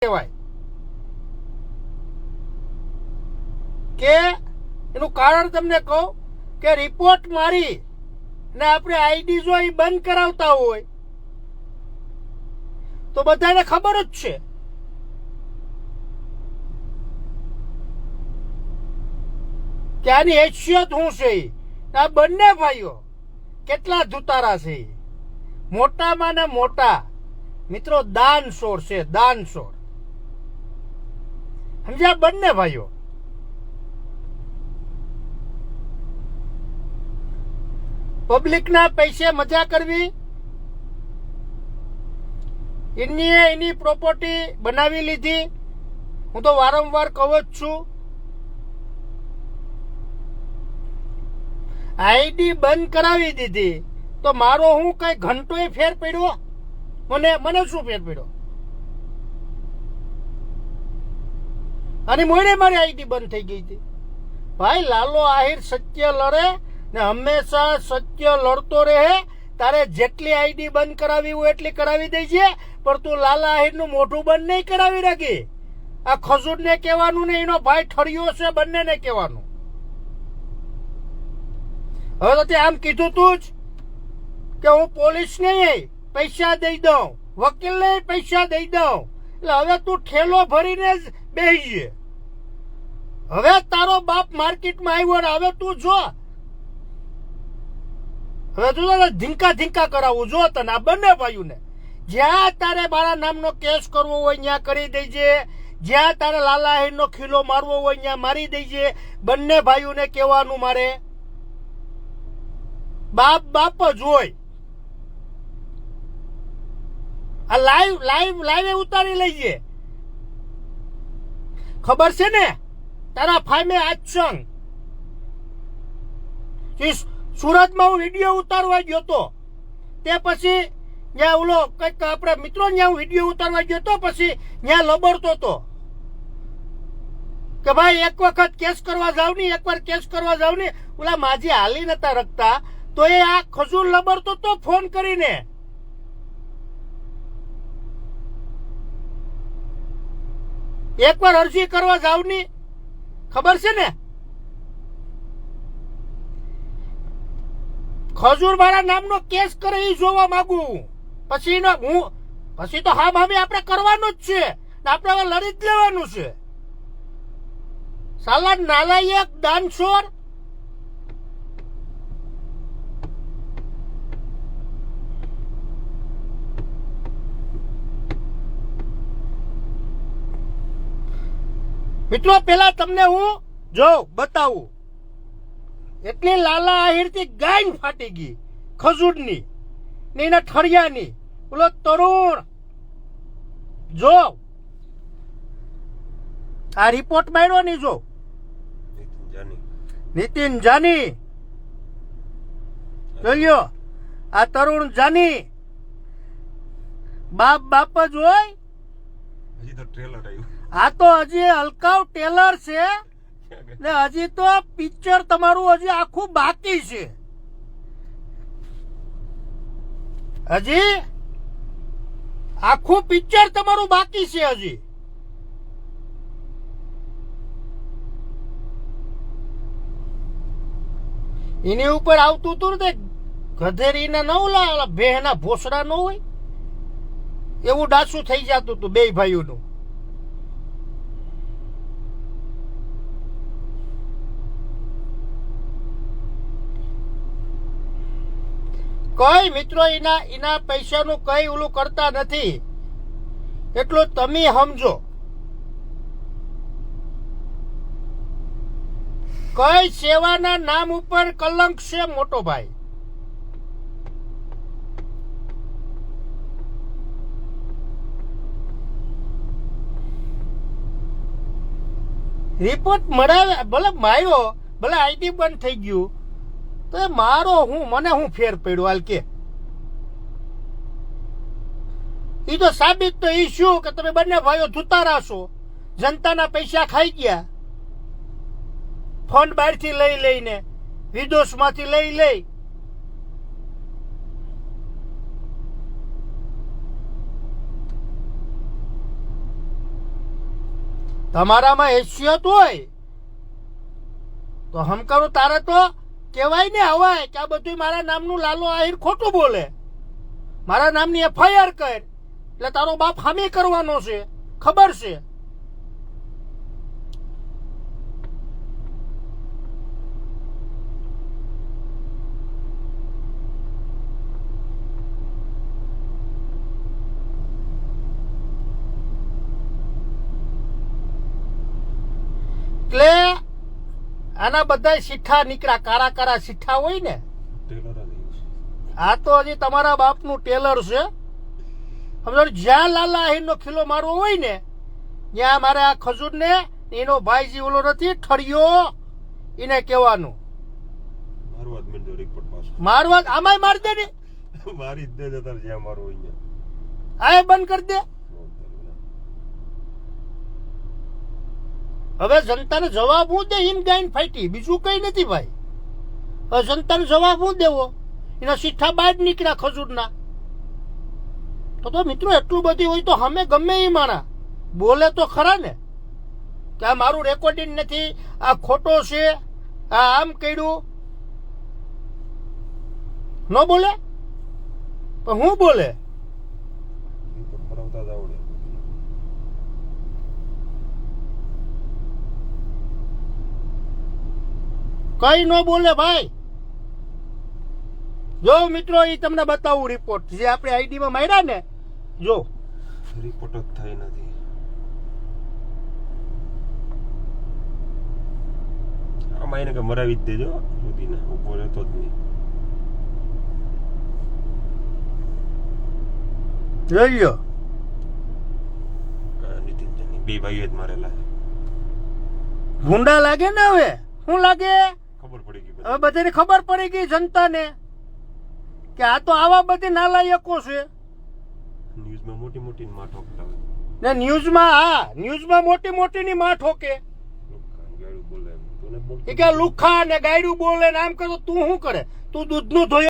કહેવાય કે એનું કારણ તમને કહું કે રિપોર્ટ મારી ને આપણે આઈડી જો એ બંધ કરાવતા હોય તો બધાને ખબર જ છે કે આની હેસિયત શું છે. આ બંને ભાઈઓ કેટલા ધુતારા છે. મોટામાં ને મોટા મિત્રો દાનશોર છે, દાનશોર. સમજ્યા બંને ભાઈઓ. પબ્લિકના પૈસે મજા કરવી, એની પ્રોપર્ટી બનાવી લીધી. હું તો વારંવાર કહું જ છું, આઈડી બંધ કરાવી દીધી તો મારો હું કઈ ઘંટોય ફેર પડ્યો? મને શું ફેર પડ્યો? અને મોડે મારી આઈડી બંધ થઈ ગઈ હતી. ભાઈ લાલો આહિર સત્ય લડે ને હંમેશા સત્ય લડતો રહે. તારે જેટલી આઈડી બંધ કરાવી હોય એટલી કરાવી દેજે, પણ તું લાલા આહિરનું મોઢું બંધ નહીં કરાવી રાખી. આ ખજૂરને કહેવાનું ને એનો ભાઈ ઠળિયો છે, બંનેને કહેવાનું. હવે તો આમ કીધું તું જ કે હું પોલીસને પૈસા દઈ દઉં, વકીલને પૈસા દઈ દઉં, એટલે હવે તું ઠેલો ભરીને જ બેસી. હવે તારો બાપ માર્કેટમાં આવ્યો ને હવે તું જો, હવે તું ધીંકા ધીંકા કરાવું જો તને. આ બંને ભાઈઓને જ્યાં તારે મારા નામનો કેસ કરવો હોય ત્યાં કરી દેજે, જ્યાં તારે લાલા આહિરનો ખીલો મારવો હોય ત્યાં મારી દેજે. બંને ભાઈઓને કહેવાનું મારે બાપ બાપ જ હોય. આ લાઈવ ઉતારી લઈએ. ખબર છે ને તારા ફામે આજ સંગ સુરતમાં હું વિડીયો ઉતારવા ગયો તો, તે પછી ત્યાં ઓલો કઈક આપડે મિત્રો ત્યાં હું વિડીયો ઉતારવા ગયો તો, પછી ત્યાં લબડતો હતો કે ભાઈ એક વખત કેસ કરવા જાવ ની, એકવાર કેસ કરવા જાવ ની. ઓલા માજી હાલી નતા રખતા તો એ આ ખજૂર લબડતો તો ફોન કરીને. એકવાર અરજી કરવા જાવ ની, ખબર છે ને. ખજૂર મારા નામનો કેસ કરે એ જોવા માંગુ. પછી તો હા ભાભી આપણે કરવાનું જ છે, આપણે હવે લડી જ લેવાનું છે. સાલા નાલાયક દાનશોર. મિત્રો પેલા તમને હું જો બતાવું, એટલી લાલા આહિર થી ગાય ફાટી ગઈ ખજૂરની ને એના ઠળિયાની. બોલો તરુણ જો આ રિપોર્ટ માર્યો ની, જો નીતિન જાની જોયો. આ તરુણ જાની બાપ જ હોય. હજી તો ટ્રેલર આવ્યું. આ તો હજી હલકાવ ટેલર છે ને હજી તો પિક્ચર તમારું હજી આખું બાકી છે. હજી આખું પિક્ચર તમારું બાકી છે. હજી એની ઉપર આવતું હતું ને ગધેરીના ન ઓલા ભેહના ભોસડા ન હોય એવું ડાસું થઈ જતું હતું બે ભાઈઓનું. કઈ મિત્રો એના પૈસાનું કઈ ઓલું કરતા નથી, એટલું તમે સમજો. કઈ સેવાના નામ ઉપર કલંક છે મોટો ભાઈ. રિપોર્ટ મળે ભલે માર્યો, ભલે આઈડી બંધ થઈ ગયું તો એ મારો મને હું ફેર પડ્યો હાલ કે. એ તો સાબિત તો એ શું કે તમે બંને ભાઈઓ ધુતારા છો, જનતાના પૈસા ખાઈ ગયા. ફંડ બહારથી લઈને વિદેશમાંથી લઈ તમારામાં હેસિયત હોય તો હમકારું તારે તો કહેવાય ને હવાય કે આ બધું મારા નામનું લાલો આહિર ખોટું બોલે, મારા નામની એફઆઈઆર કર એટલે તારો બાપ હામી કરવાનો છે, ખબર છે. એટલે આના બધા સીઠા નીકળ્યા, કારા કારા સીઠા હોય ને. ટ્રેલર જ આવ્યું છે. આ તો હજી તમારા બાપનું ટેલર છે. સમજો, જ્યાં લાલા આહિરનો ખીલો મારવો હોય ને ત્યાં મારે આ ખજૂરને એનો ભાઈ જે ઓલો નથી ઠળિયો એને કહેવાનું મારવા જ માંડ્યો રિપોર્ટ પાછો. મારવા આમાંય મારી દે ને, મારી જ દે તારે જ્યાં મારવો અહીંયા. આ બંધ કરી દે. હવે જનતાને જવાબ હું દે, એમ ગાઈને ફાઈટી, બીજું કઈ નથી ભાઈ. હવે જનતાને જવાબ હું દેવો, એના સીઠા બહાર નીકળ્યા ખજૂરના. તો મિત્રો એટલું બધું હોય તો અમે ગમે એ માણા બોલે તો ખરા ને કે આ મારું રેકોર્ડિંગ નથી, આ ખોટો છે, આ આમ કર્યું, ન બોલે પણ હું બોલે. રિપોર્ટ બનાવતા જ આવડે. કઈ ન બોલે ભાઈ. જો મિત્રો એ તમને બતાવું રિપોર્ટ જે આપણે આઈડીમાં માર્યા ને, જો રિપોર્ટ જ થઈ નથી. આમાં એને કે મરાવી જ દેજો, મોદીને ઉભો રહેતો જ નહીં. જોઈ લો. નીતિનભાઈ બે ભાઈઓ જ મારેલા. ભૂંડા લાગે ને. હવે શું લાગે? ખબર પડી ગઈ. હવે બધાને ખબર પડી ગઈ જનતાને કે આ તો આવા બધી નાલાયકો છે. ન્યૂઝમાં મોટી મોટી માં ઠોકતા હોય ને ન્યૂઝમાં, હા ન્યૂઝમાં મોટી મોટી ની માં ઠોકે. ગાડું બોલે એમ. તું ને બોલ. એ કે લુખા ને ગાયડું બોલે ને આમ કરે. તું શું કરે? તું દૂધનું ધોઈ